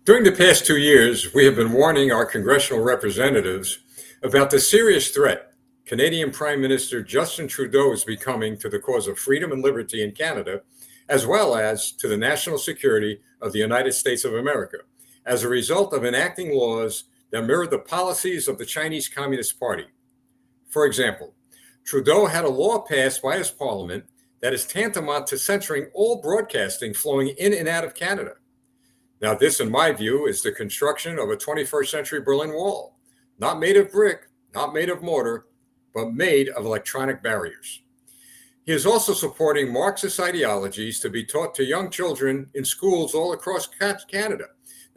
During the past 2 years, we have been warning our congressional representatives about the serious threat Canadian Prime Minister Justin Trudeau is becoming to the cause of freedom and liberty in Canada, as well as to the national security of the United States of America, as a result of enacting laws that mirror the policies of the Chinese Communist Party. For example, Trudeau had a law passed by his parliament that is tantamount to censoring all broadcasting flowing in and out of Canada. Now, this, in my view, is the construction of a 21st century Berlin Wall, not made of brick, not made of mortar, but made of electronic barriers. He is also supporting Marxist ideologies to be taught to young children in schools all across Canada.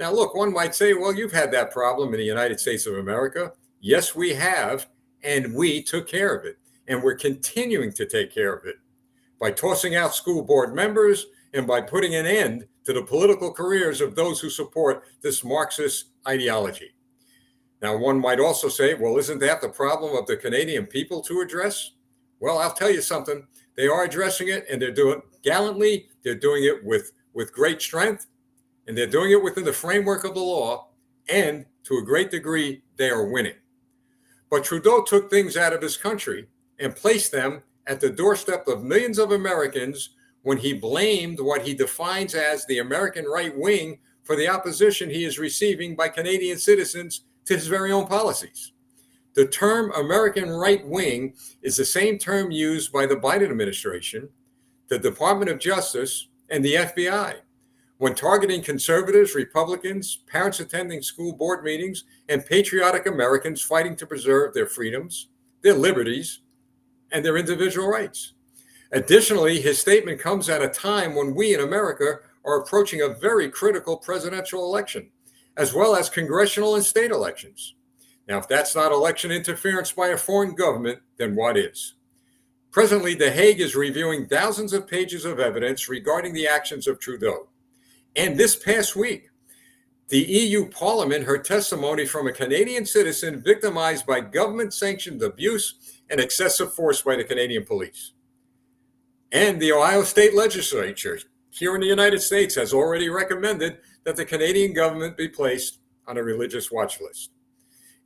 Now, look, one might say, well, you've had that problem in the United States of America. Yes, we have, and we took care of it, and we're continuing to take care of it by tossing out school board members and by putting an end to the political careers of those who support this Marxist ideology. Now, one might also say, well, isn't that the problem of the Canadian people to address? Well, I'll tell you something. They are addressing it, and they're doing it gallantly. They're doing it with great strength, and they're doing it within the framework of the law, and to a great degree, they are winning. But Trudeau took things out of his country and placed them at the doorstep of millions of Americans when he blamed what he defines as the American right wing for the opposition he is receiving by Canadian citizens to his very own policies. The term American right wing is the same term used by the Biden administration, the Department of Justice, and the FBI when targeting conservatives, Republicans, parents attending school board meetings, and patriotic Americans fighting to preserve their freedoms, their liberties, and their individual rights. Additionally, his statement comes at a time when we in America are approaching a very critical presidential election, as well as congressional and state elections. Now, if that's not election interference by a foreign government, then what is? Presently, The Hague is reviewing thousands of pages of evidence regarding the actions of Trudeau. And this past week, the EU Parliament heard testimony from a Canadian citizen victimized by government-sanctioned abuse and excessive force by the Canadian police. And the Ohio State Legislature here in the United States has already recommended that the Canadian government be placed on a religious watch list.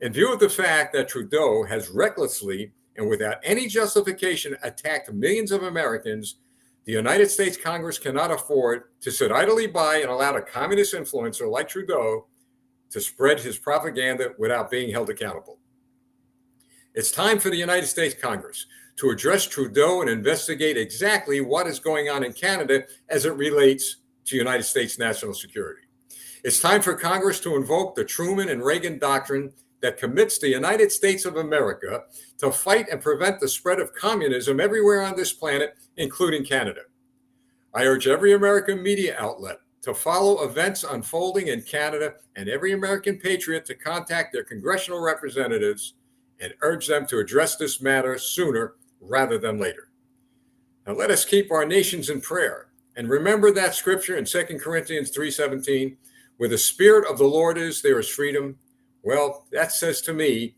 In view of the fact that Trudeau has recklessly and without any justification attacked millions of Americans, the United States Congress cannot afford to sit idly by and allow a communist influencer like Trudeau to spread his propaganda without being held accountable. It's time for the United States Congress to address Trudeau and investigate exactly what is going on in Canada as it relates to United States national security. It's time for Congress to invoke the Truman and Reagan doctrine that commits the United States of America to fight and prevent the spread of communism everywhere on this planet, including Canada. I urge every American media outlet to follow events unfolding in Canada and every American patriot to contact their congressional representatives and urge them to address this matter sooner rather than later. Now let us keep our nations in prayer and remember that scripture in 2 Corinthians 3:17, where the Spirit of the Lord is, there is freedom. Well, that says to me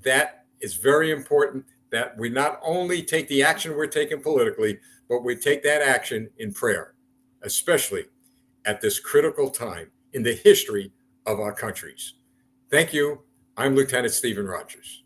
that it's very important that we not only take the action we're taking politically, but we take that action in prayer, especially at this critical time in the history of our countries. Thank you. I'm Lieutenant Stephen Rogers.